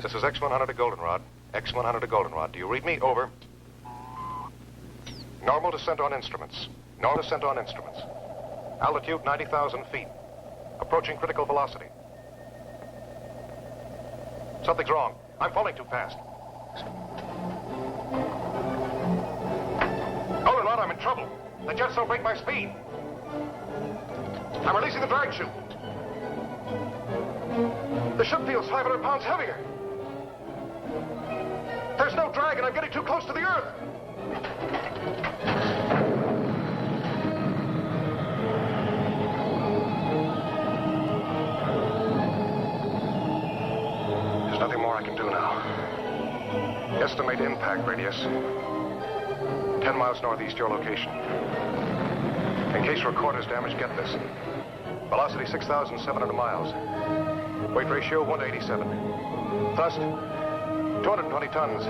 This is X-100 to Goldenrod. X-100 to Goldenrod. Do you read me? Over. Normal descent on instruments. Normal descent on instruments. Altitude 90,000 feet. Approaching critical velocity. Something's wrong. I'm falling too fast. Goldenrod, I'm in trouble. The jets don't break my speed. I'm releasing the drag chute. The ship feels 500 pounds heavier. There's no drag, and I'm getting too close to the Earth. There's nothing more I can do now. Estimate impact radius. 10 miles northeast your location. In case recorder's damaged, get this. Velocity 6,700 miles. Weight ratio 1 to 87. Thrust 220 tons.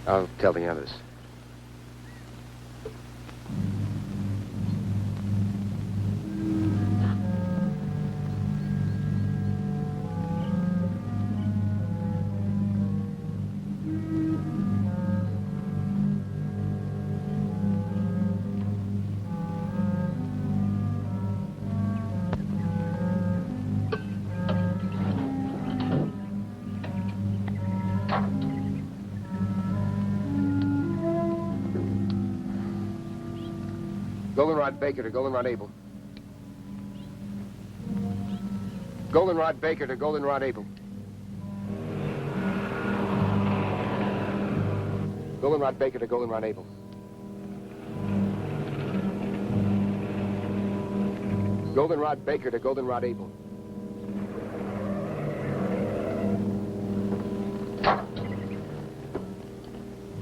I'll tell the others. Goldenrod Baker to Goldenrod Able. Goldenrod Baker to Goldenrod Able. Goldenrod Baker to Goldenrod Able. Goldenrod Baker to Goldenrod Able.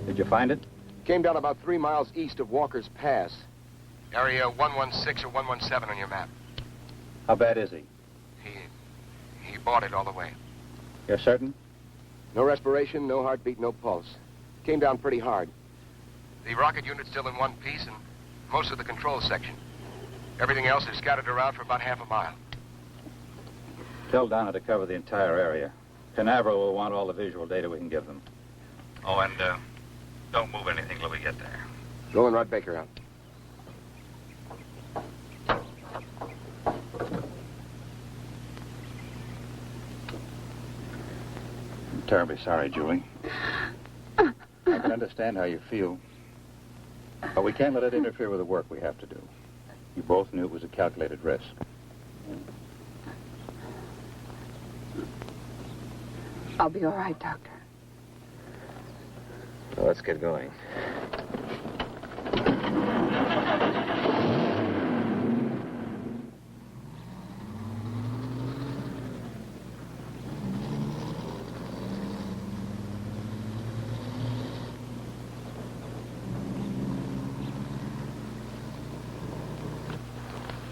Did you find it? Came down about 3 miles east of Walker's Pass. Area 116 or 117 on your map. How bad is he? He bought it all the way. You're certain? No respiration, no heartbeat, no pulse. Came down pretty hard. The rocket unit's still in one piece and most of the control section. Everything else is scattered around for about half a mile. Tell Donna to cover the entire area. Canaveral will want all the visual data we can give them. Oh, and don't move anything till we get there. Goldenrod Baker out. I'm terribly sorry, Julie. I can understand how you feel. But we can't let it interfere with the work we have to do. You both knew it was a calculated risk. I'll be all right, Doctor. Well, let's get going.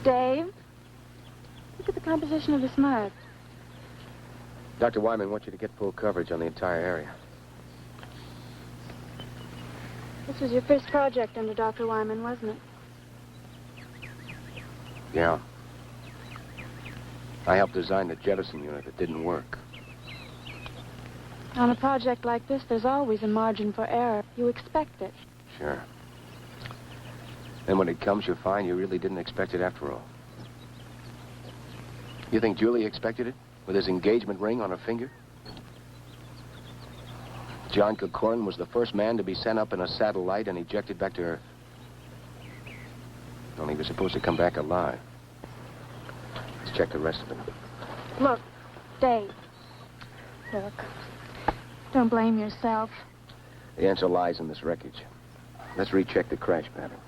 Dave, look at the composition of this mud. Dr. Wyman wants you to get full coverage on the entire area. This was your first project under Dr. Wyman, wasn't it? Yeah. I helped design the jettison unit that didn't work. On a project like this, there's always a margin for error. You expect it. Sure. Then when it comes, you find you really didn't expect it after all. You think Julie expected it? With his engagement ring on her finger? John Corcoran was the first man to be sent up in a satellite and ejected back to Earth. Only he was supposed to come back alive. Let's check the rest of it. Look, Dave. Look. Don't blame yourself. The answer lies in this wreckage. Let's recheck the crash pattern.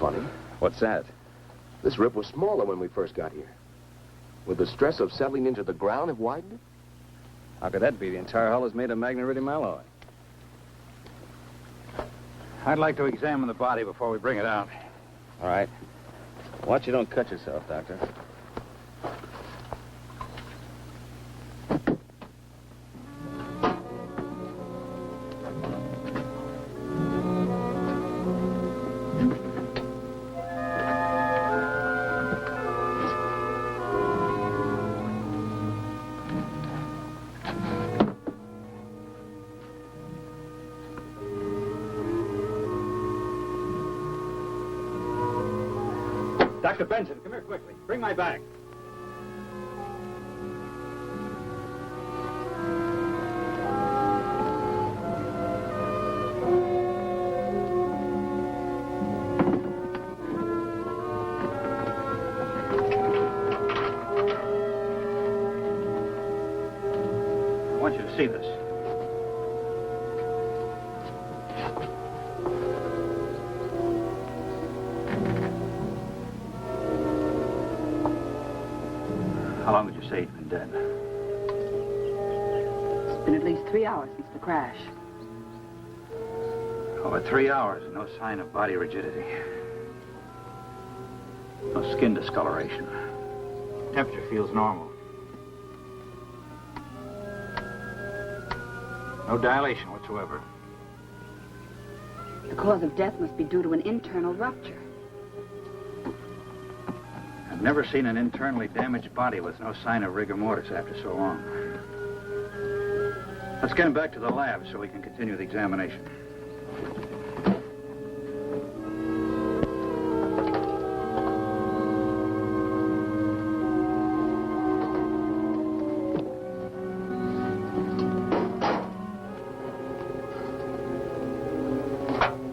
Funny. What's that? This rip was smaller when we first got here. Would the stress of settling into the ground have widened it? How could that be? The entire hull is made of magneridium alloy. I'd like to examine the body before we bring it out. All right. Watch you don't cut yourself, Doctor. Dr. Benson, come here quickly. Bring my bag. I want you to see this. How long would you say he'd been dead? It's been at least 3 hours since the crash. Over 3 hours and no sign of body rigidity. No skin discoloration. Temperature feels normal. No dilation whatsoever. The cause of death must be due to an internal rupture. I've never seen an internally damaged body with no sign of rigor mortis after so long. Let's get him back to the lab so we can continue the examination.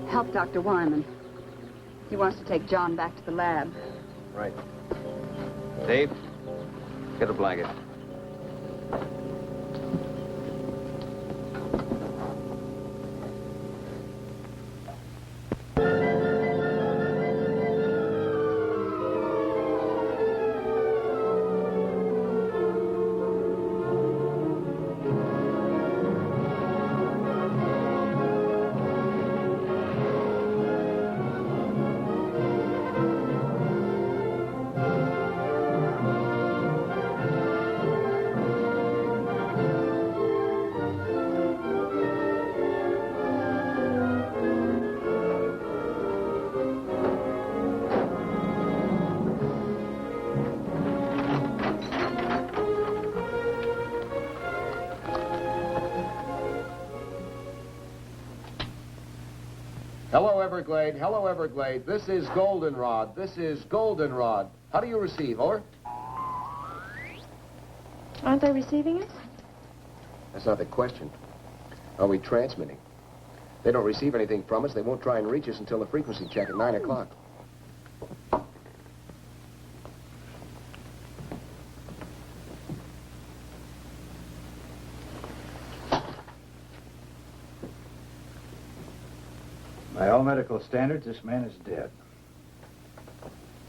Help Dr. Wyman. He wants to take John back to the lab. Right. Dave, get a blanket. Hello, Everglade. Hello, Everglade. This is Goldenrod. This is Goldenrod. How do you receive, over? Aren't they receiving us? That's not the question. Are we transmitting? They don't receive anything from us. They won't try and reach us until the frequency check at 9 o'clock. By all medical standards, this man is dead.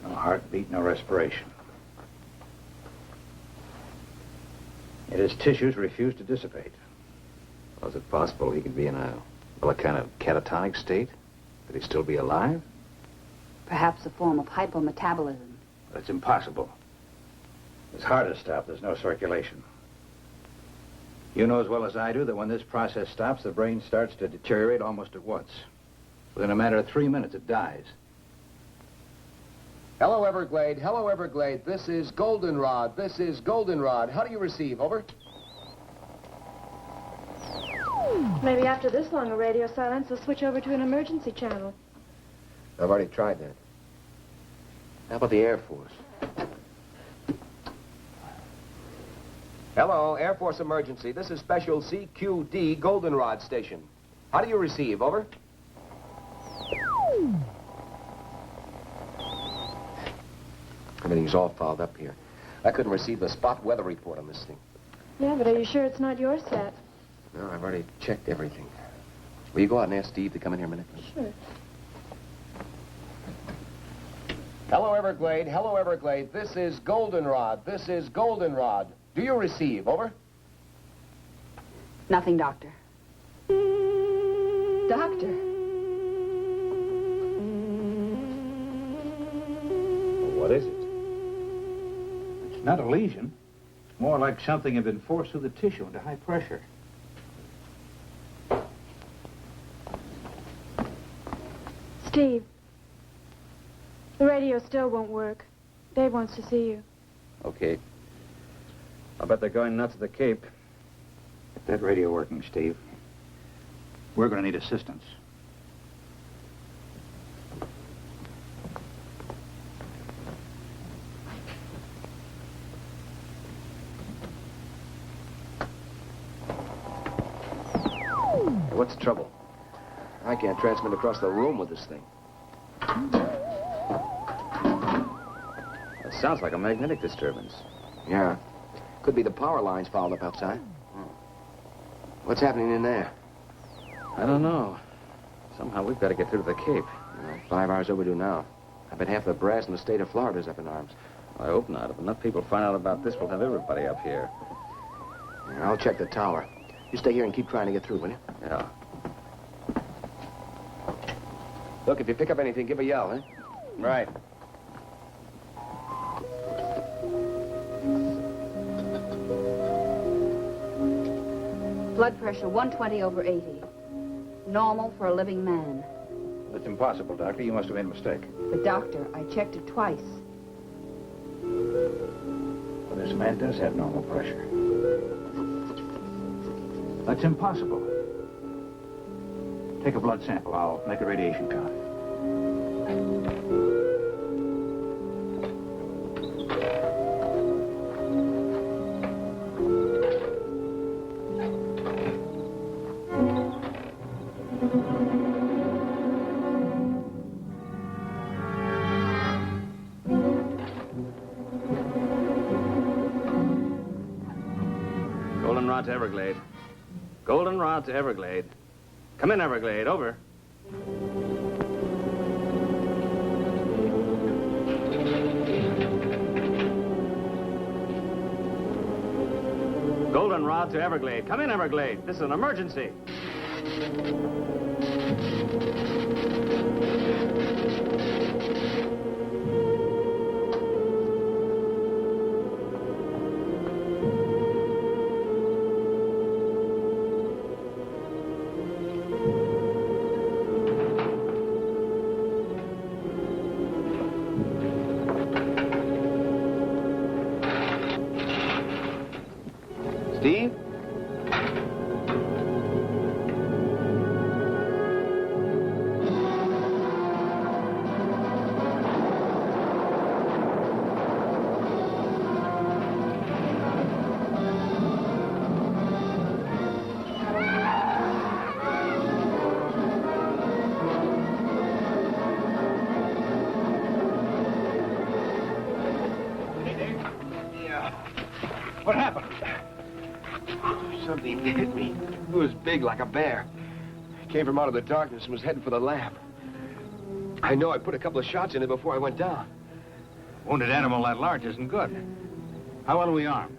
No heartbeat, no respiration. Yet his tissues refuse to dissipate. Was it possible he could be in a kind of catatonic state? Could he still be alive? Perhaps a form of hypometabolism. But it's impossible. His heart is stopped. There's no circulation. You know as well as I do that when this process stops, the brain starts to deteriorate almost at once. Within a matter of 3 minutes, it dies. Hello, Everglade. Hello, Everglade. This is Goldenrod. This is Goldenrod. How do you receive? Over. Maybe after this long a radio silence, we'll switch over to an emergency channel. I've already tried that. How about the Air Force? Hello, Air Force emergency. This is Special CQD Goldenrod Station. How do you receive? Over. Everything's all fouled up here. I couldn't receive the spot weather report on this thing. Yeah, but are you sure it's not your set? No, I've already checked everything. Will you go out and ask Steve to come in here a minute? Sure. Hello, Everglade. Hello, Everglade. This is Goldenrod. This is Goldenrod. Do you receive? Over. Nothing, Doctor. Doctor. What is it? It's not a lesion. It's more like something had been forced through the tissue into high pressure. Steve, the radio still won't work. Dave wants to see you. Okay. I'll bet they're going nuts at the Cape. Get that radio working, Steve. We're going to need assistance. What's the trouble? I can't transmit across the room with this thing. It sounds like a magnetic disturbance. Yeah. Could be the power lines fouled up outside. What's happening in there? I don't know. Somehow we've got to get through to the Cape. 5 hours overdue now. I bet half the brass in the state of Florida's up in arms. I hope not. If enough people find out about this, we'll have everybody up here. I'll check the tower. You stay here and keep trying to get through, will you? Yeah. Look, if you pick up anything, give a yell, eh? Right. Blood pressure 120/80. Normal for a living man. That's impossible, Doctor. You must have made a mistake. But, Doctor, I checked it twice. Well, this man does have normal pressure. That's impossible. Take a blood sample. I'll make a radiation count. Goldenrod to Everglade. Goldenrod to Everglade. Come in, Everglade. Over. Goldenrod to Everglade. Come in, Everglade. This is an emergency. Steve? What happened? Something hit me. It was big like a bear. Came from out of the darkness and was heading for the lab. I know I put a couple of shots in it before I went down. Wounded animal that large isn't good. How well are we armed?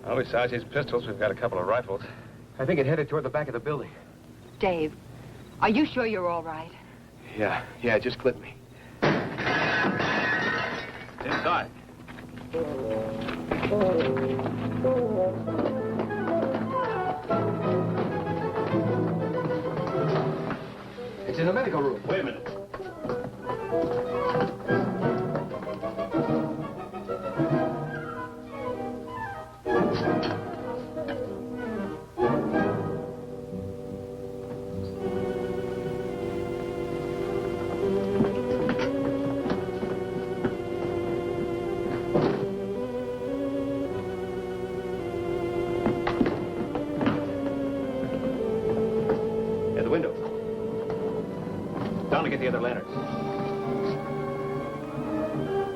Well, besides his pistols, we've got a couple of rifles. I think it headed toward the back of the building. Dave, are you sure you're all right? Yeah, it just clipped me. It's inside. It's in the medical room. Wait a minute. At the window. Down to get the other lanterns.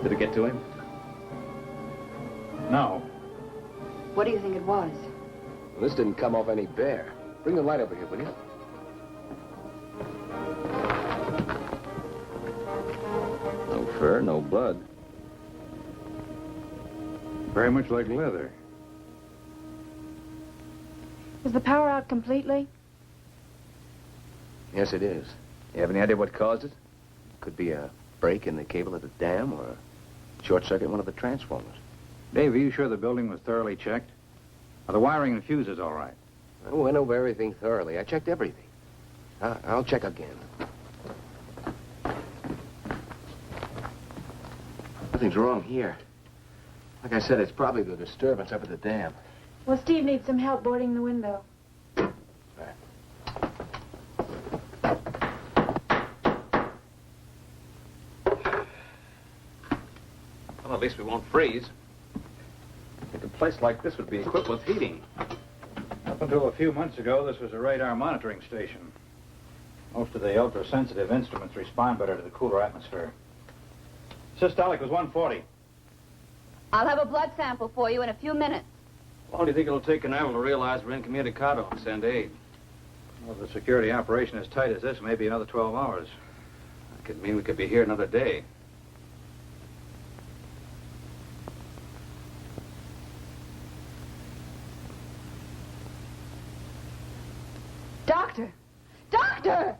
Did it get to him? No. What do you think it was? Well, this didn't come off any bear. Bring the light over here, will you? No fur, no blood. Very much like leather. Is the power out completely? Yes, it is. You have any idea what caused it? Could be a break in the cable at the dam or a short circuit in one of the transformers. Dave, are you sure the building was thoroughly checked? Are the wiring and fuses all right? I went over everything thoroughly. I checked everything. I'll check again. Nothing's wrong here. Like I said, it's probably the disturbance up at the dam. Well, Steve needs some help boarding the window. Well, at least we won't freeze. I think a place like this would be equipped with heating. Up until a few months ago, this was a radar monitoring station. Most of the ultra-sensitive instruments respond better to the cooler atmosphere. Systolic was 140. I'll have a blood sample for you in a few minutes. How long do you think it'll take Canaveral to realize we're incommunicado and send aid? Well, if the security operation is tight as this, maybe another 12 hours. That could mean we could be here another day. Doctor! Doctor!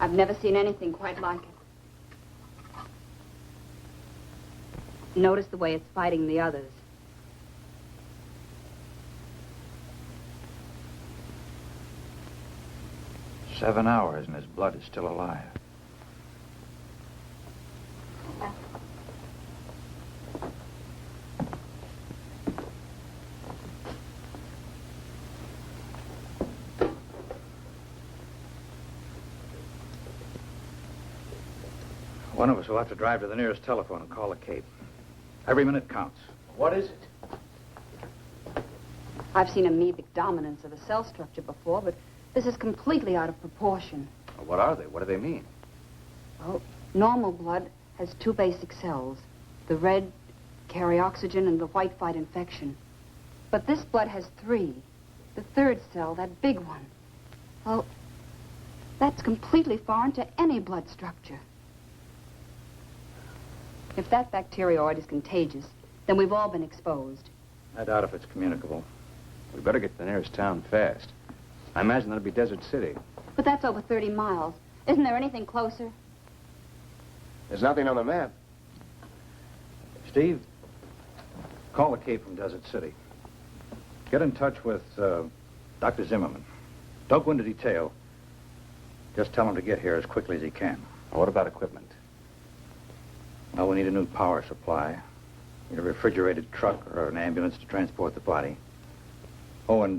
I've never seen anything quite like it. Notice the way it's fighting the others. Seven hours and his blood is still alive. One of us will have to drive to the nearest telephone and call the Cape. Every minute counts. What is it? I've seen amoebic dominance of a cell structure before, but this is completely out of proportion. Well, what are they? What do they mean? Well, normal blood has two basic cells. The red carry oxygen and the white fight infection. But this blood has three. The third cell, that big one. Well, that's completely foreign to any blood structure. If that bacterioid is contagious, then we've all been exposed. I doubt if it's communicable. We better get to the nearest town fast. I imagine that'll be Desert City. But that's over 30 miles. Isn't there anything closer? There's nothing on the map. Steve, call the Cape from Desert City. Get in touch with Dr. Zimmerman. Don't go into detail. Just tell him to get here as quickly as he can. Well, what about equipment? Well, we need a new power supply. Need a refrigerated truck or an ambulance to transport the body. Oh, and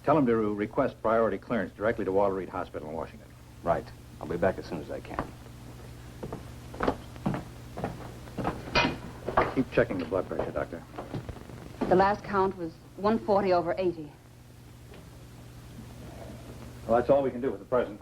tell him to request priority clearance directly to Walter Reed Hospital in Washington. Right. I'll be back as soon as I can. Keep checking the blood pressure, Doctor. The last count was 140 over 80. Well, that's all we can do at the present.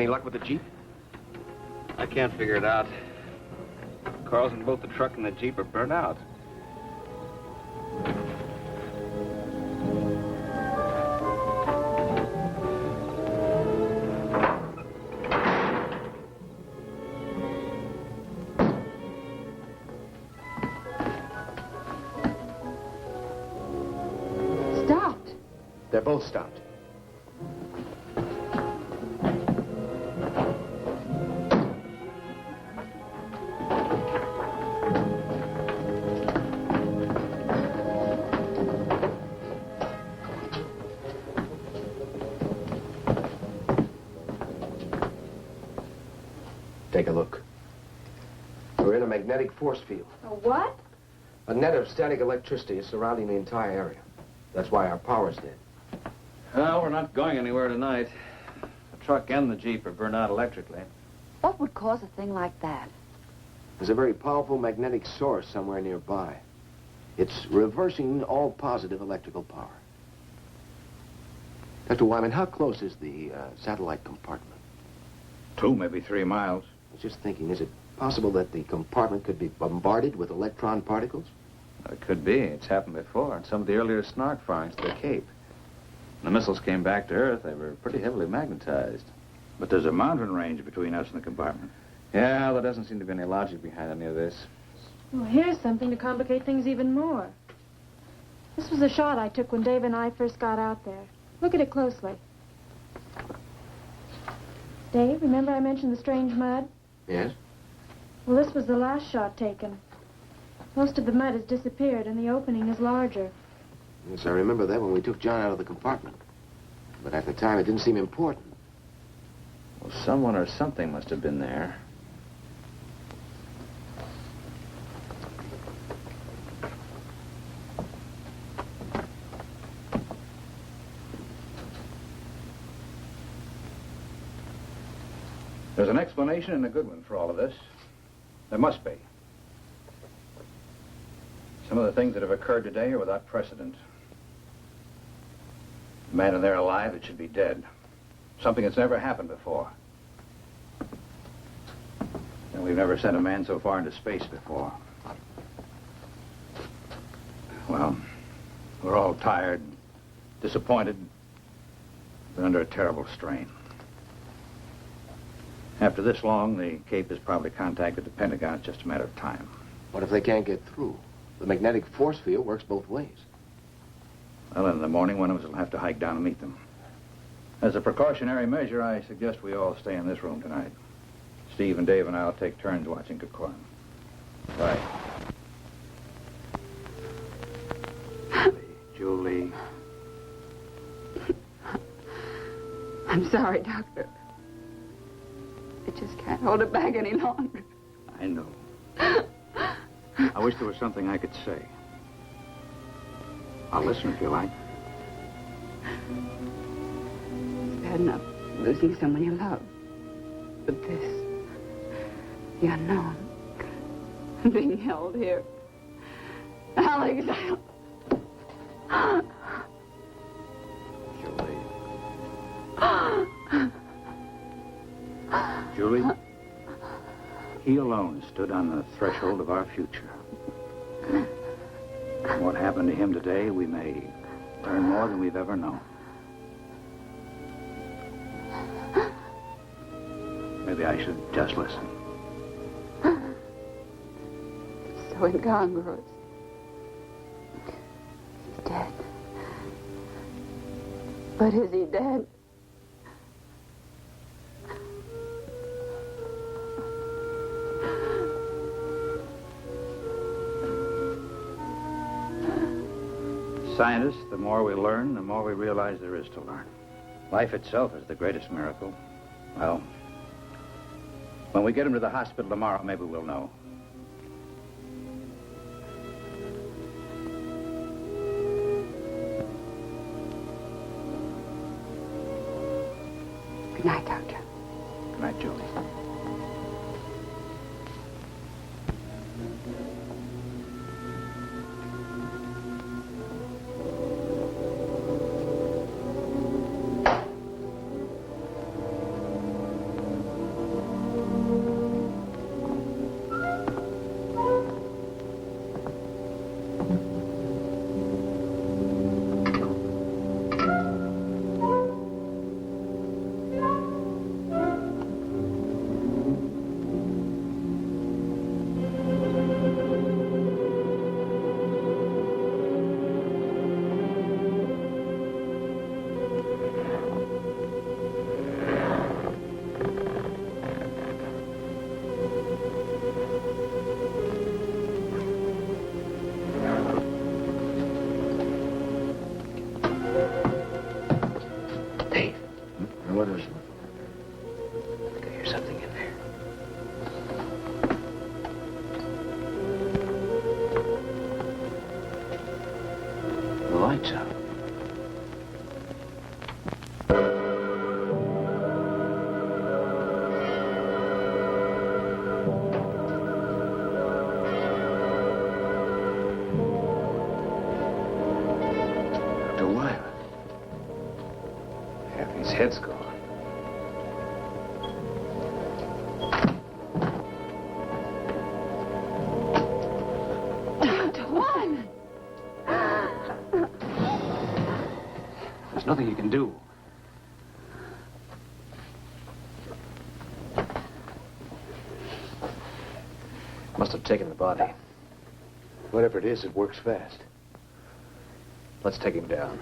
Any luck with the Jeep? I can't figure it out. Cars in both the truck and the Jeep are burnt out. Stopped. They're both stopped. Take a look. We're in a magnetic force field. A what? A net of static electricity is surrounding the entire area. That's why our power's dead. Well, we're not going anywhere tonight. The truck and the Jeep are burned out electrically. What would cause a thing like that? There's a very powerful magnetic source somewhere nearby. It's reversing all positive electrical power. Dr. Wyman, how close is the satellite compartment? 2, maybe 3 miles. I was just thinking, is it possible that the compartment could be bombarded with electron particles? It could be. It's happened before in some of the earlier Snark firings to the Cape. When the missiles came back to Earth, they were pretty heavily magnetized. But there's a mountain range between us and the compartment. Yeah, there doesn't seem to be any logic behind any of this. Well, here's something to complicate things even more. This was a shot I took when Dave and I first got out there. Look at it closely. Dave, remember I mentioned the strange mud? Yes? Well, this was the last shot taken. Most of the mud has disappeared, and the opening is larger. Yes, I remember that when we took John out of the compartment. But at the time, it didn't seem important. Well, someone or something must have been there. There's an explanation and a good one for all of this. There must be. Some of the things that have occurred today are without precedent. A man in there alive that should be dead. Something that's never happened before. And we've never sent a man so far into space before. Well, we're all tired, disappointed, but under a terrible strain. After this long, the Cape has probably contacted the Pentagon. It's just a matter of time. What if they can't get through? The magnetic force field works both ways. Well, in the morning, one of us will have to hike down and meet them. As a precautionary measure, I suggest we all stay in this room tonight. Steve and Dave and I will take turns watching Kikuan. Right. Julie. I'm sorry, Doctor. I just can't hold it back any longer. I know. I wish there was something I could say. I'll listen if you like. It's bad enough losing someone you love. But this, the unknown, being held here. Alex, Julie, he alone stood on the threshold of our future. What happened to him today, we may learn more than we've ever known. Maybe I should just listen. it's so incongruous. He's dead. But is he dead? Scientists, the more we learn, the more we realize there is to learn. Life itself is the greatest miracle. Well, when we get him to the hospital tomorrow, maybe we'll know. Good night, Doctor. Good night, Julie. something in there. The light's out. Dr. Wyman. Half his head's gone. There's nothing you can do. Must have taken the body. Whatever it is, it works fast. Let's take him down.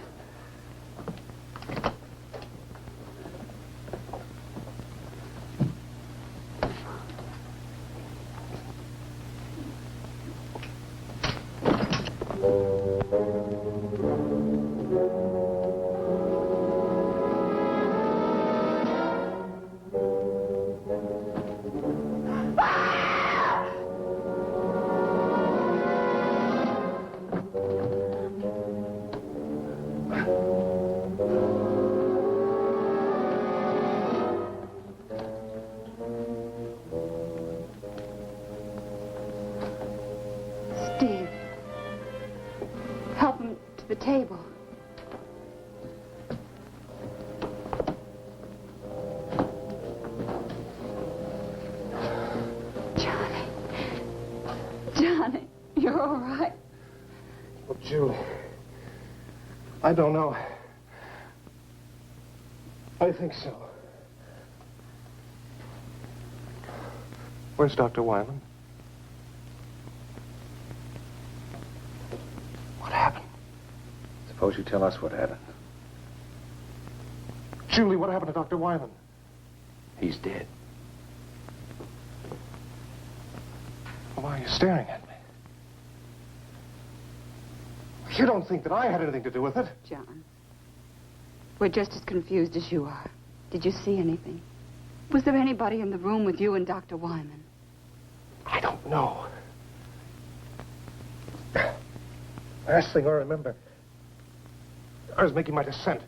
Steve, help him to the table. Johnny, you're all right. Well, Julie, I don't know. I think so. Where's Dr. Wyman? What happened? Suppose you tell us what happened. Julie, what happened to Dr. Wyman? He's dead. Why are you staring at me? You don't think that I had anything to do with it? John, we're just as confused as you are. Did you see anything? Was there anybody in the room with you and Dr. Wyman? I don't know. Last thing I remember, I was making my descent.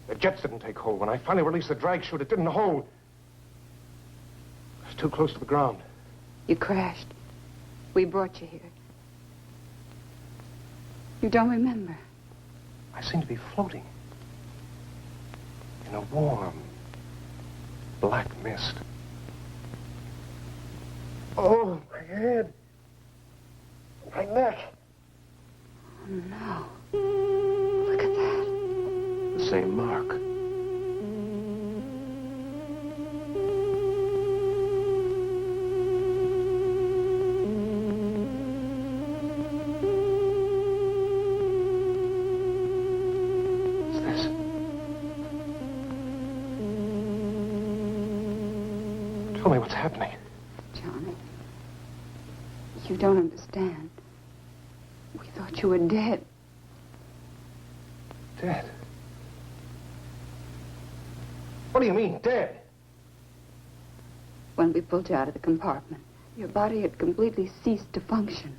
The jets didn't take hold. When I finally released the drag chute, it didn't hold. It was too close to the ground. You crashed. We brought you here. You don't remember? I seemed to be floating in a warm, black mist. Oh, my head. My neck. Oh, no. Look at that. The same mark. What's this? Tell me what's happening. Johnny, you don't understand. We thought you were dead. Dead? What do you mean, dead? When we pulled you out of the compartment, your body had completely ceased to function.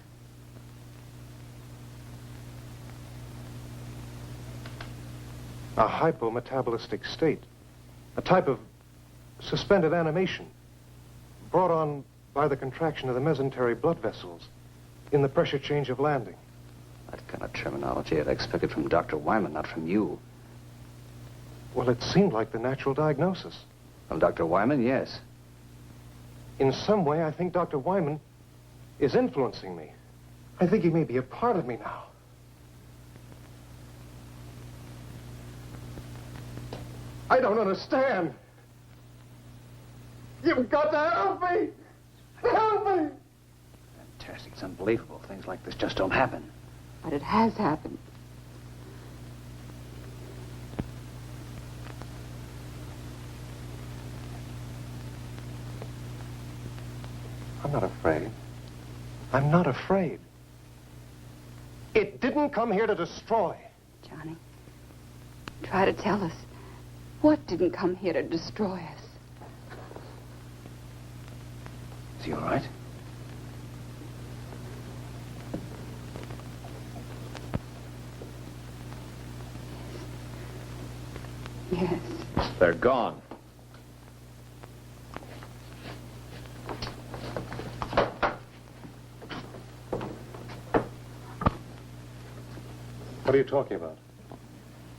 A hypometabolistic state. A type of suspended animation brought on by the contraction of the mesentery blood vessels in the pressure change of landing. That kind of terminology I'd expected from Dr. Wyman, not from you. Well, it seemed like the natural diagnosis. From Dr. Wyman, yes. In some way, I think Dr. Wyman is influencing me. I think he may be a part of me now. I don't understand. You've got to help me. Help me. Fantastic. It's unbelievable. Things like this just don't happen. But it has happened. I'm not afraid. I'm not afraid. It didn't come here to destroy. Johnny, try to tell us what didn't come here to destroy us. Is he all right? Yes. They're gone. What are you talking about?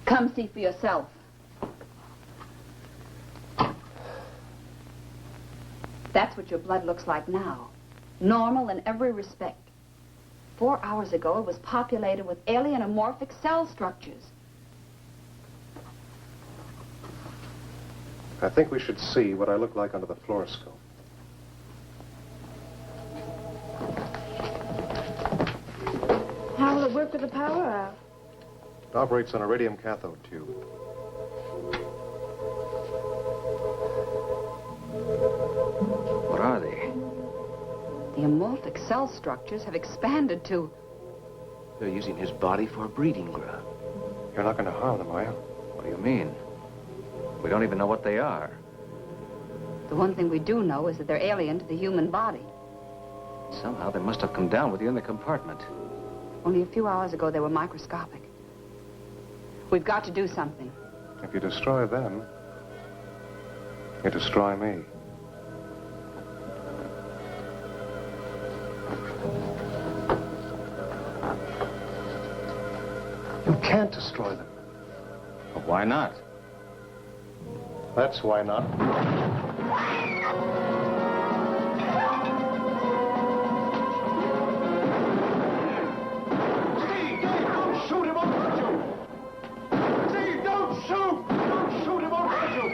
Come see for yourself. That's what your blood looks like now. Normal in every respect. 4 hours ago, it was populated with alien amorphic cell structures. I think we should see what I look like under the fluoroscope. How will it work with the power out? It operates on a radium cathode tube. What are they? The amorphic cell structures have expanded to... They're using his body for a breeding ground. You're not going to harm them, are you? What do you mean? We don't even know what they are. The one thing we do know is that they're alien to the human body. Somehow they must have come down with you in the compartment. Only a few hours ago, they were microscopic. We've got to do something. If you destroy them, you destroy me. You can't destroy them. But why not? That's why not. Steve, Dave, don't shoot him, I'll hurt you. Steve, don't shoot! Don't shoot him, I'll hurt you.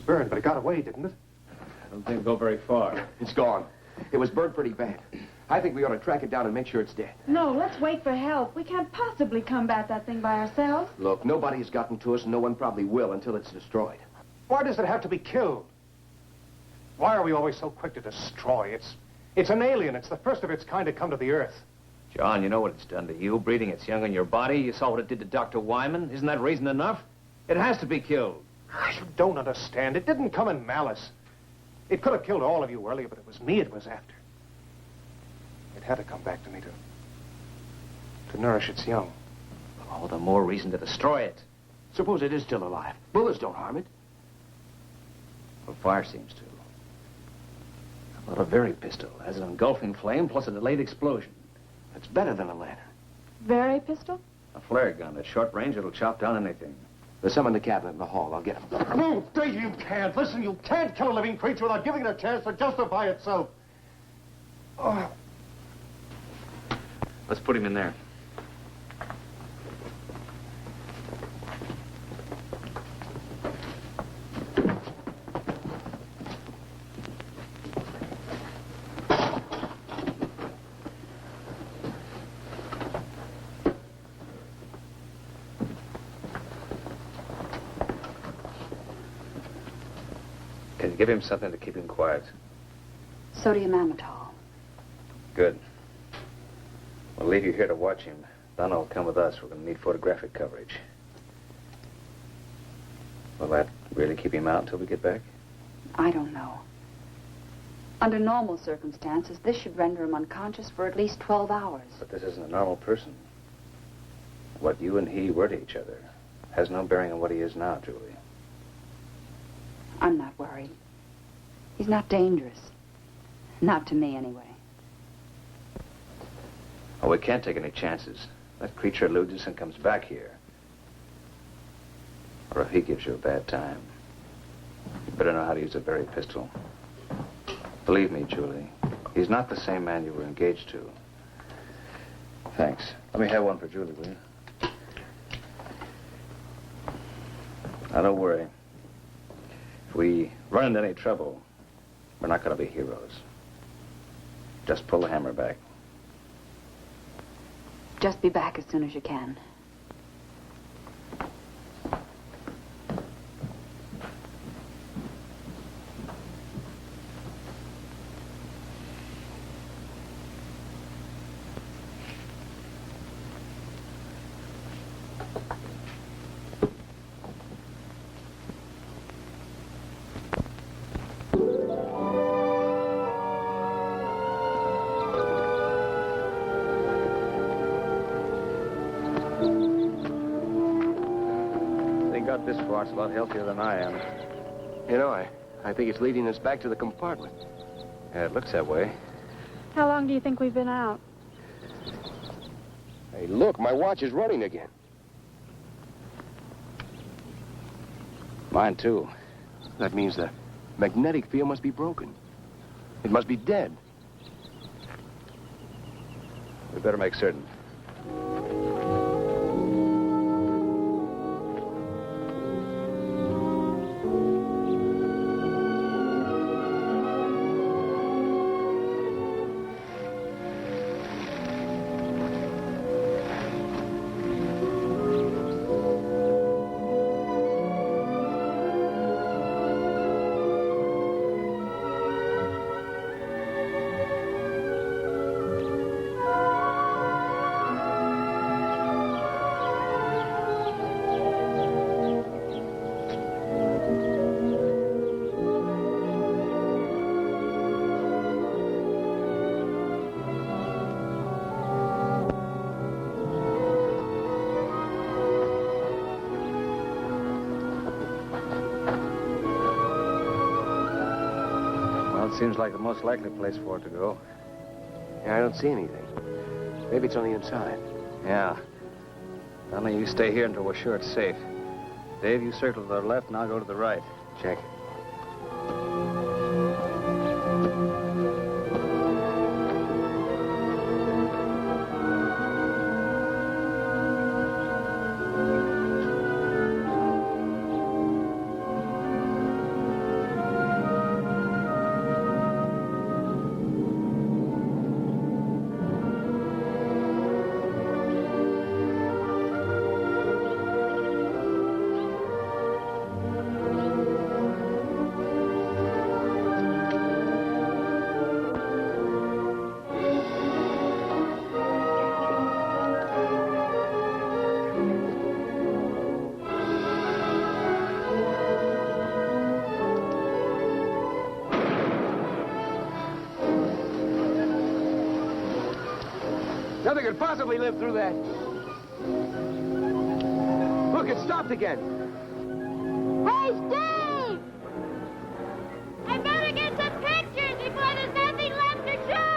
Burned, but it got away, didn't it? I don't think it'll go very far. It's gone. It was burned pretty bad. I think we ought to track it down and make sure it's dead. No, let's wait for help. We can't possibly combat that thing by ourselves. Look, nobody has gotten to us, and no one probably will until it's destroyed. Why does it have to be killed? Why are we always so quick to destroy? It's an alien. It's the first of its kind to come to the Earth. John, you know what it's done to you, breeding its young in your body. You saw what it did to Dr. Wyman. Isn't that reason enough? It has to be killed. You don't understand. It didn't come in malice. It could have killed all of you earlier, but it was me it was after. It had to come back to me to nourish its young. All the more reason to destroy it. Suppose it is still alive. Bullets don't harm it. Well, fire seems to. How about a very pistol? Has an engulfing flame plus a delayed explosion. It's better than a lantern. Very pistol? A flare gun. At short range, it'll chop down anything. There's some in the cabinet in the hall. I'll get them. No, Dave, you can't. Listen, you can't kill a living creature without giving it a chance to justify itself. Oh. Let's put him in there. Can you give him something to keep him quiet? Sodium amytal. Good. We'll leave you here to watch him. Donna will come with us. We're going to need photographic coverage. Will that really keep him out until we get back? I don't know. Under normal circumstances, this should render him unconscious for at least 12 hours. But this isn't a normal person. What you and he were to each other has no bearing on what he is now, Julie. I'm not worried. He's not dangerous. Not to me, anyway. Oh, we can't take any chances. That creature eludes us and comes back here. Or if he gives you a bad time, you better know how to use a very pistol. Believe me, Julie, he's not the same man you were engaged to. Thanks. Let me have one for Julie, will you? Now, don't worry. If we run into any trouble, we're not going to be heroes. Just pull the hammer back. Just be back as soon as you can. Got this far, it's a lot healthier than I am. You know, I think it's leading us back to the compartment. Yeah, it looks that way. How long do you think we've been out? Hey, look, my watch is running again. Mine, too. That means the magnetic field must be broken. It must be dead. We better make certain. Seems like the most likely place for it to go. Yeah, I don't see anything. Maybe it's on the inside. Yeah. Only you stay here until we're sure it's safe. Dave, you circle to the left and I'll go to the right. Check. Nothing could possibly live through that. Look, it stopped again. Hey, Steve! I better get some pictures before there's nothing left to shoot!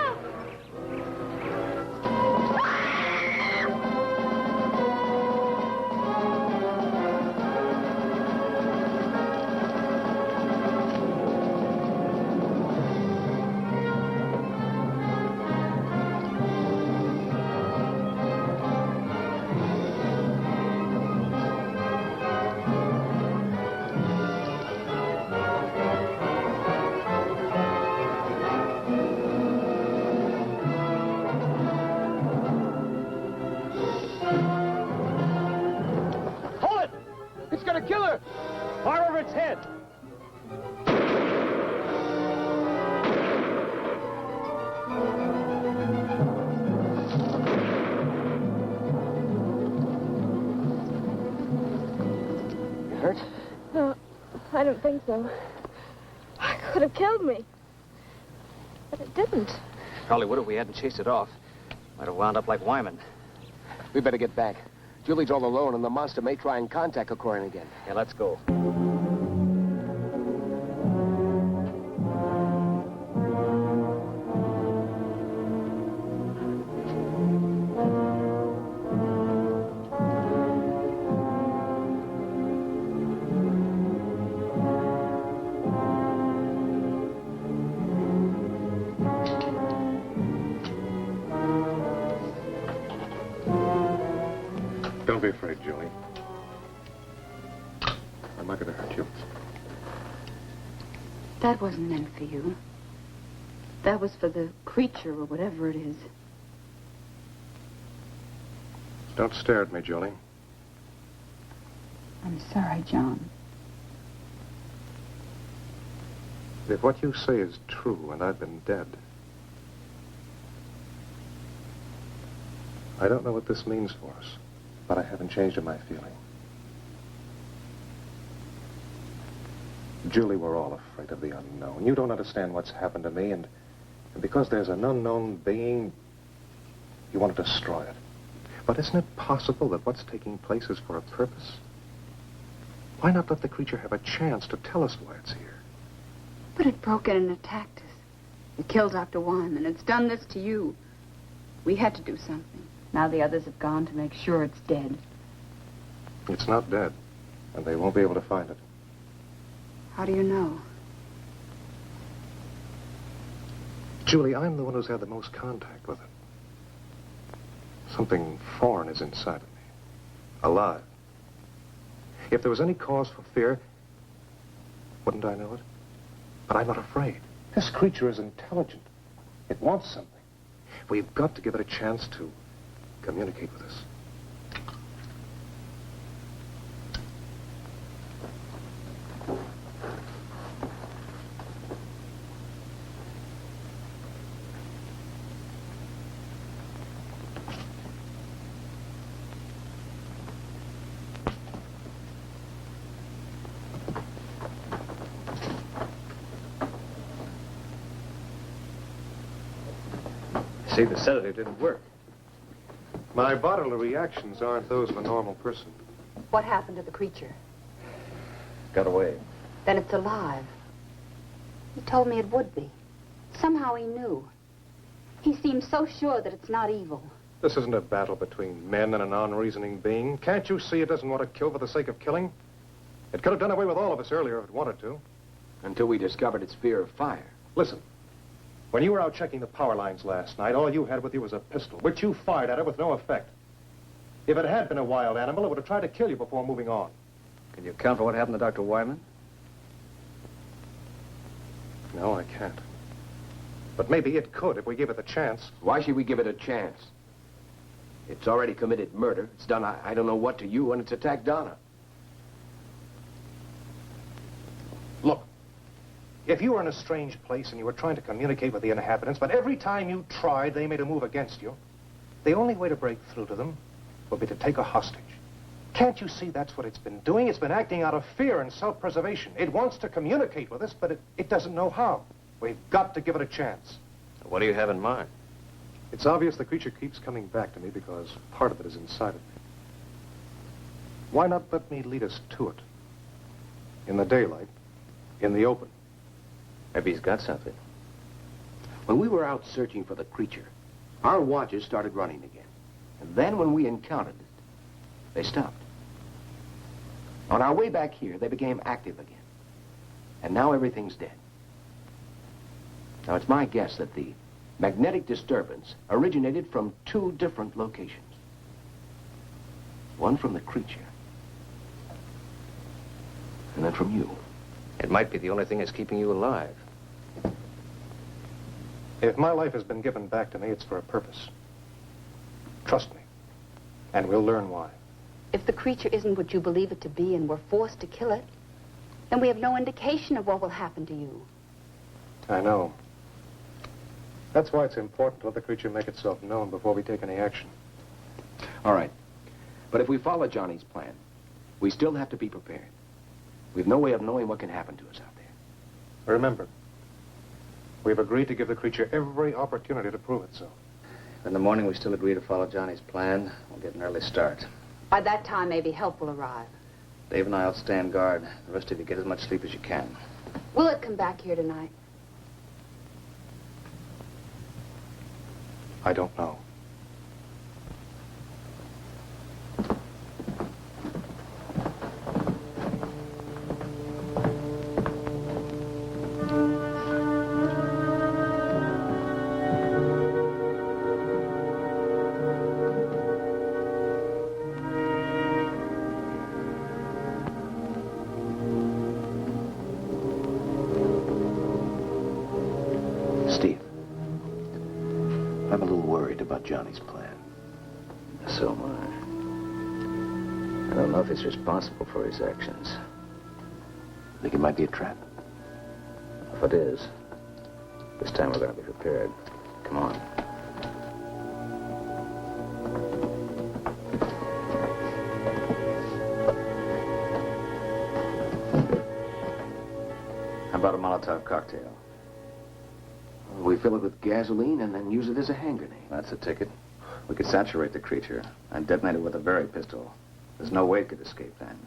Far over its head. You hurt? No, I don't think so. It could have killed me. But it didn't. Probably would if we hadn't chased it off. Might have wound up like Wyman. We better get back. Julie's all alone, and the monster may try and contact O'Corin again. Yeah, let's go. be afraid, Julie. I'm not going to hurt you. That wasn't meant for you. That was for the creature or whatever it is. Don't stare at me, Julie. I'm sorry, John. If what you say is true and I've been dead, I don't know what this means for us, but I haven't changed in my feeling. Julie, we're all afraid of the unknown. You don't understand what's happened to me, and because there's an unknown being, you want to destroy it. But isn't it possible that what's taking place is for a purpose? Why not let the creature have a chance to tell us why it's here? But it broke in and attacked us. It killed Dr. Wyman. It's done this to you. We had to do something. Now the others have gone to make sure it's dead. It's not dead, and they won't be able to find it. How do you know? Julie, I'm the one who's had the most contact with it. Something foreign is inside of me. Alive. If there was any cause for fear, wouldn't I know it? But I'm not afraid. This creature is intelligent. It wants something. We've got to give it a chance to communicate with us. See, the sedative didn't work. My bodily reactions aren't those of a normal person. What happened to the creature? Got away. Then it's alive. He told me it would be. Somehow he knew. He seems so sure that it's not evil. This isn't a battle between men and an unreasoning being. Can't you see it doesn't want to kill for the sake of killing? It could have done away with all of us earlier if it wanted to. Until we discovered its fear of fire. Listen, when you were out checking the power lines last night, all you had with you was a pistol, which you fired at it with no effect. If it had been a wild animal, it would have tried to kill you before moving on. Can you account for what happened to Dr. Wyman? No, I can't. But maybe it could if we gave it the chance. Why should we give it a chance? It's already committed murder. It's done I don't know what to you, and it's attacked Donna. Look, if you were in a strange place and you were trying to communicate with the inhabitants, but every time you tried, they made a move against you, the only way to break through to them would be to take a hostage. Can't you see that's what it's been doing? It's been acting out of fear and self-preservation. It wants to communicate with us, but it doesn't know how. We've got to give it a chance. What do you have in mind? It's obvious the creature keeps coming back to me because part of it is inside of me. Why not let me lead us to it? In the daylight, in the open. Maybe he's got something. When we were out searching for the creature, our watches started running again. And then when we encountered it, they stopped. On our way back here, they became active again. And now everything's dead. Now, it's my guess that the magnetic disturbance originated from two different locations. One from the creature, and then from you. It might be the only thing that's keeping you alive. If my life has been given back to me, it's for a purpose. Trust me. And we'll learn why. If the creature isn't what you believe it to be and we're forced to kill it, then we have no indication of what will happen to you. I know. That's why it's important to let the creature make itself known before we take any action. All right. But if we follow Johnny's plan, we still have to be prepared. We've no way of knowing what can happen to us out there. Remember, we've agreed to give the creature every opportunity to prove itself. In the morning, we still agree to follow Johnny's plan. We'll get an early start. By that time, maybe help will arrive. Dave and I will stand guard. The rest of you get as much sleep as you can. Will it come back here tonight? I don't know. I'm a little worried about Johnny's plan. So am I. I don't know if he's responsible for his actions. Think it might be a trap? If it is, this time we're going to be prepared. Come on. How about a Molotov cocktail? We fill it with gasoline and then use it as a hand grenade. That's a ticket. We could saturate the creature and detonate it with a Berry pistol. There's no way it could escape then.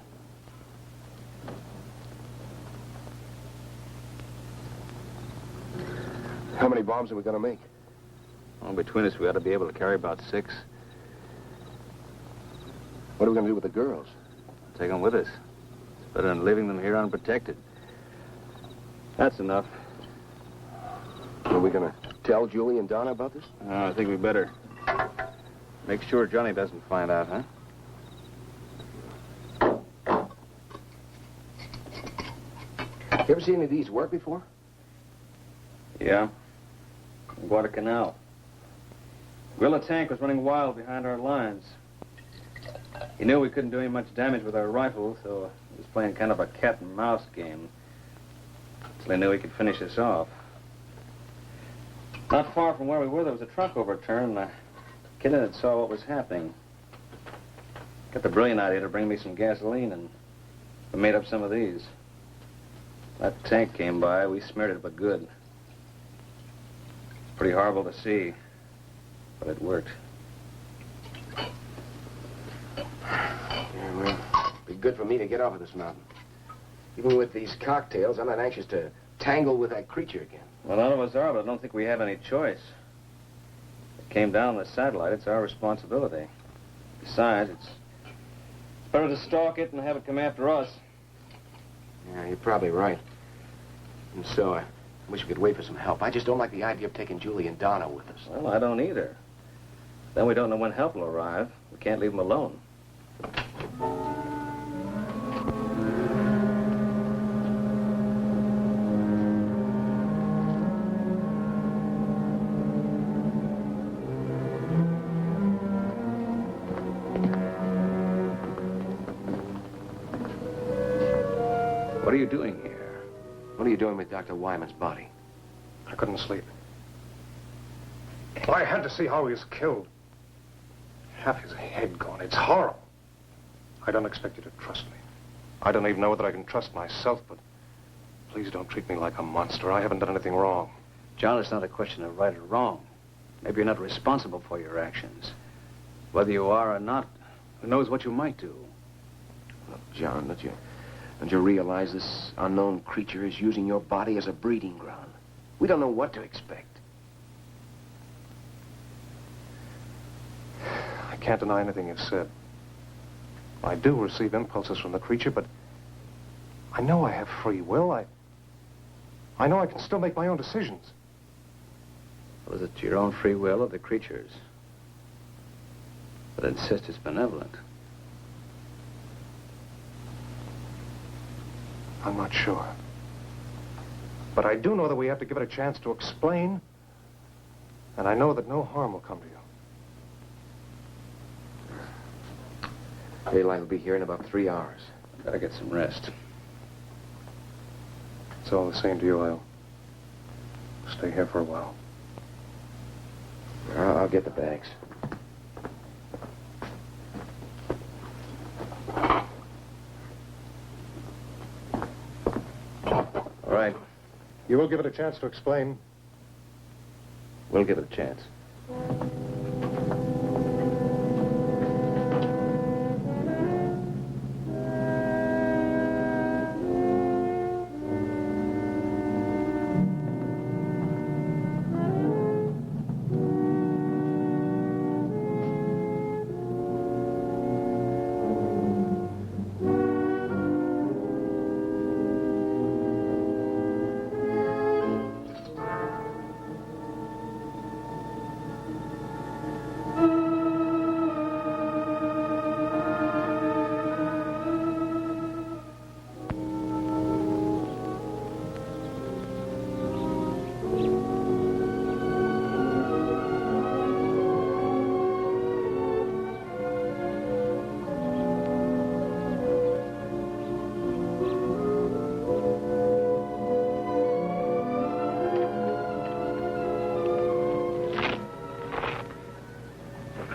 How many bombs are we going to make? Well, between us, we ought to be able to carry about 6. What are we going to do with the girls? Take them with us. It's better than leaving them here unprotected. That's enough. Are we going to tell Julie and Donna about this? I think we better. Make sure Johnny doesn't find out, huh? You ever seen any of these work before? Yeah. Guadalcanal. Guerrilla tank was running wild behind our lines. He knew we couldn't do any much damage with our rifles, so he was playing kind of a cat and mouse game. Until he knew he could finish us off. Not far from where we were, there was a truck overturned, and the kid in it saw what was happening. Got the brilliant idea to bring me some gasoline, and we made up some of these. That tank came by, we smeared it, but good. It's pretty horrible to see, but it worked. Yeah, well, it'd be good for me to get off of this mountain. Even with these cocktails, I'm not anxious to tangle with that creature again. Well, none of us are, but I don't think we have any choice. It came down on the satellite. It's our responsibility. Besides, it's better to stalk it and have it come after us. Yeah, you're probably right. And so, I wish we could wait for some help. I just don't like the idea of taking Julie and Donna with us. Well, I don't either. Then we don't know when help will arrive. We can't leave them alone. What are you doing here? What are you doing with Dr. Wyman's body? I couldn't sleep. I had to see how he was killed. Half his head gone. It's horrible. I don't expect you to trust me. I don't even know whether I can trust myself, but please don't treat me like a monster. I haven't done anything wrong. John, it's not a question of right or wrong. Maybe you're not responsible for your actions. Whether you are or not, who knows what you might do? Look, John, don't you realize this unknown creature is using your body as a breeding ground? We don't know what to expect. I can't deny anything you've said. I do receive impulses from the creature, but I know I have free will. I know I can still make my own decisions. Was it your own free will or the creature's? But I insist it's benevolent. I'm not sure. But I do know that we have to give it a chance to explain, and I know that no harm will come to you. Daylight will be here in about 3 hours. Better get some rest. It's all the same to you. I'll stay here for a while. I'll get the bags. All right. You will give it a chance to explain. We'll give it a chance.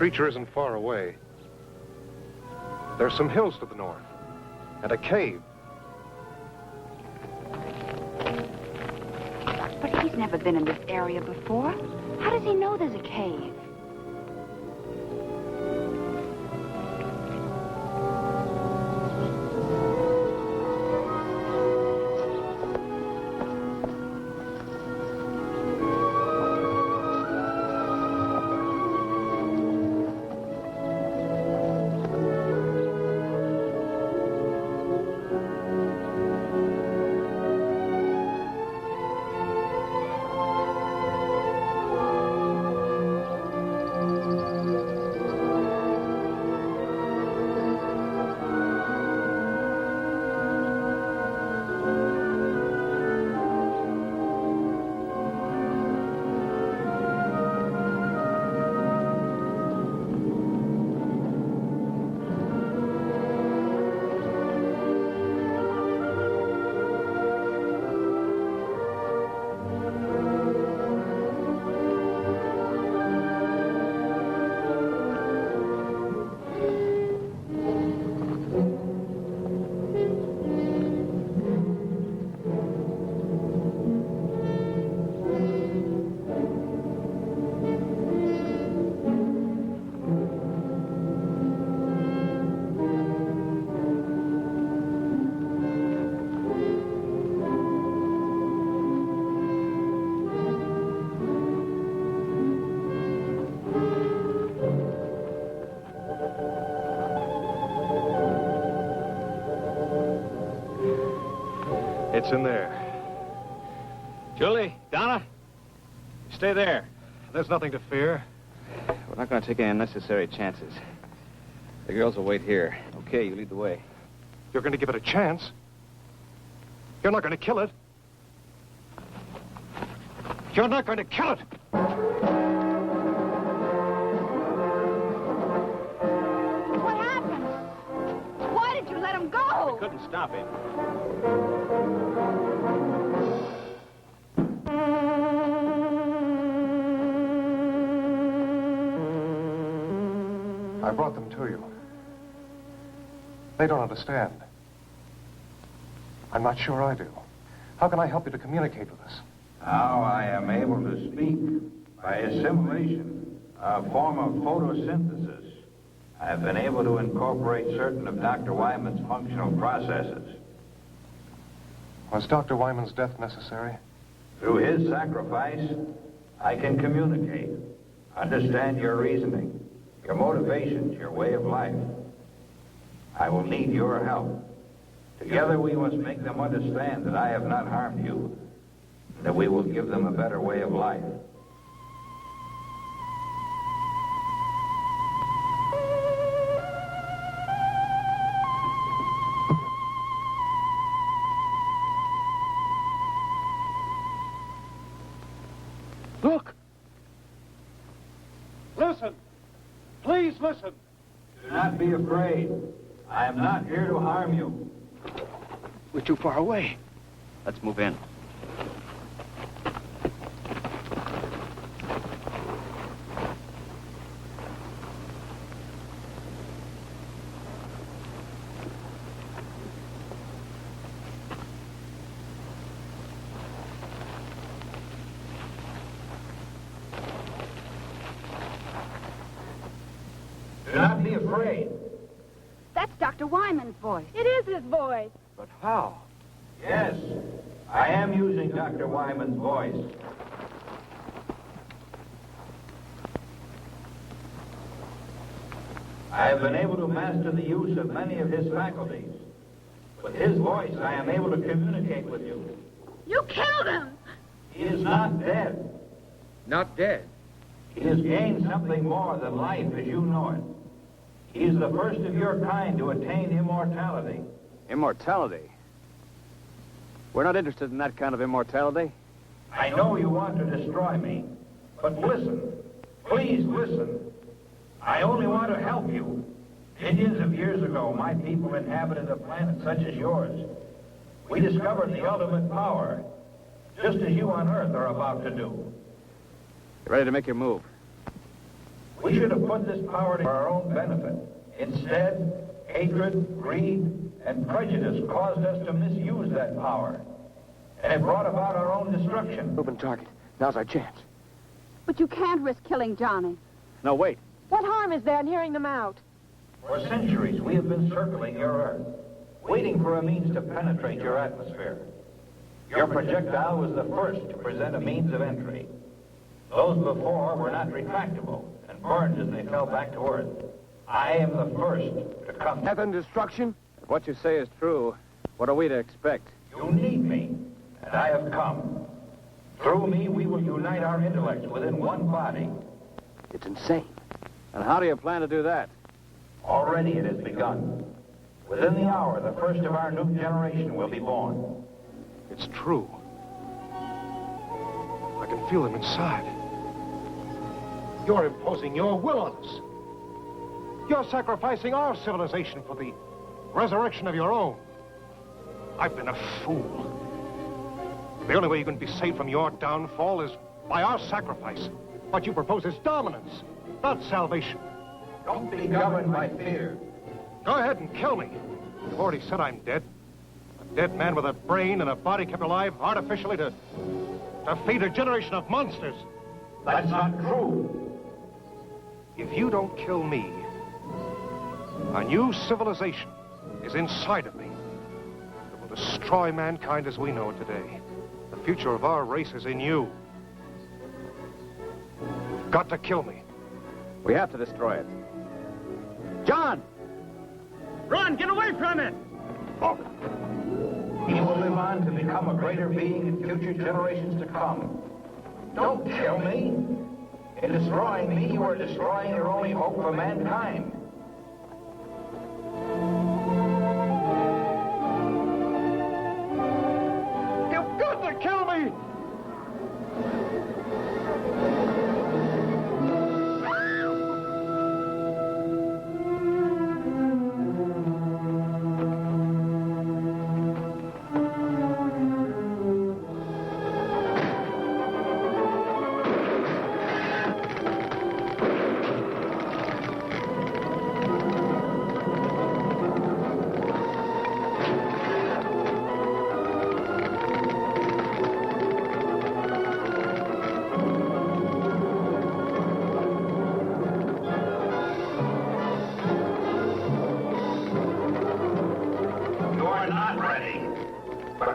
creature isn't far away. There's some hills to the north, and a cave. But he's never been in this area before. How does he know there's a cave? It's in there. Julie, Donna, stay there. There's nothing to fear. We're not going to take any unnecessary chances. The girls will wait here. Okay, you lead the way. You're going to give it a chance. You're not going to kill it. You're not going to kill it. What happened? Why did you let him go? We couldn't stop him. I brought them to you. They don't understand. I'm not sure I do. How can I help you to communicate with us? Now I am able to speak by assimilation, a form of photosynthesis. I've been able to incorporate certain of Dr. Wyman's functional processes. Was Dr. Wyman's death necessary? Through his sacrifice, I can communicate, understand your reasoning, your motivations, your way of life. I will need your help. Together we must make them understand that I have not harmed you, that we will give them a better way of life. Look! Listen! Please listen! Do not be afraid. I am not here to harm you. We're too far away. Let's move in. Do not be afraid. That's Dr. Wyman's voice. It is his voice. But how? Yes, I am using Dr. Wyman's voice. I have been able to master the use of many of his faculties. With his voice, I am able to communicate with you. You killed him! He is not dead. Not dead. He has gained something more than life as you know it. He is the first of your kind to attain immortality. Immortality? We're not interested in that kind of immortality. I know you want to destroy me, but listen. Please listen. I only want to help you. Millions of years ago, my people inhabited a planet such as yours. We discovered the ultimate power, just as you on Earth are about to do. You ready to make your move? We should have put this power to our own benefit. Instead, hatred, greed, and prejudice caused us to misuse that power. And it brought about our own destruction. Open target. Now's our chance. But you can't risk killing Johnny. No, wait. What harm is there in hearing them out? For centuries, we have been circling your Earth, waiting for a means to penetrate your atmosphere. Your projectile was the first to present a means of entry. Those before were not retractable and burned as they fell back to Earth. I am the first to come. Death and destruction? If what you say is true, what are we to expect? You need me, and I have come. Through me, we will unite our intellects within one body. It's insane. And how do you plan to do that? Already it has begun. Within the hour, the first of our new generation will be born. It's true. I can feel them inside. You're imposing your will on us. You're sacrificing our civilization for the resurrection of your own. I've been a fool. The only way you can be saved from your downfall is by our sacrifice. What you propose is dominance, not salvation. Don't be governed by fear. Go ahead and kill me. You've already said I'm dead. A dead man with a brain and a body kept alive artificially to feed a generation of monsters. That's not true. If you don't kill me, a new civilization is inside of me. It will destroy mankind as we know it today. The future of our race is in you. You've got to kill me. We have to destroy it. John! Run! Get away from it! Oh. He will live on to become a greater being in future generations to come. Don't kill me. In destroying me, you are destroying your only hope for mankind. You've got to kill me!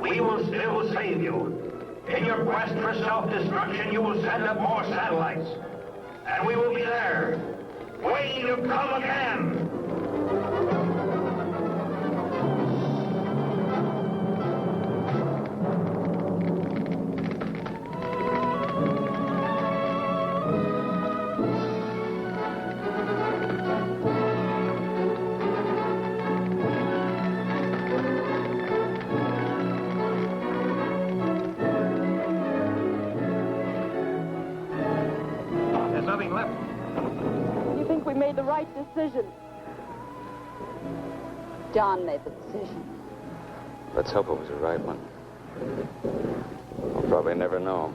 We will still save you. In your quest for self-destruction, you will send up more satellites. And we will be there, waiting to come again. The right decision. John made the decision. Let's hope it was the right one. We'll probably never know.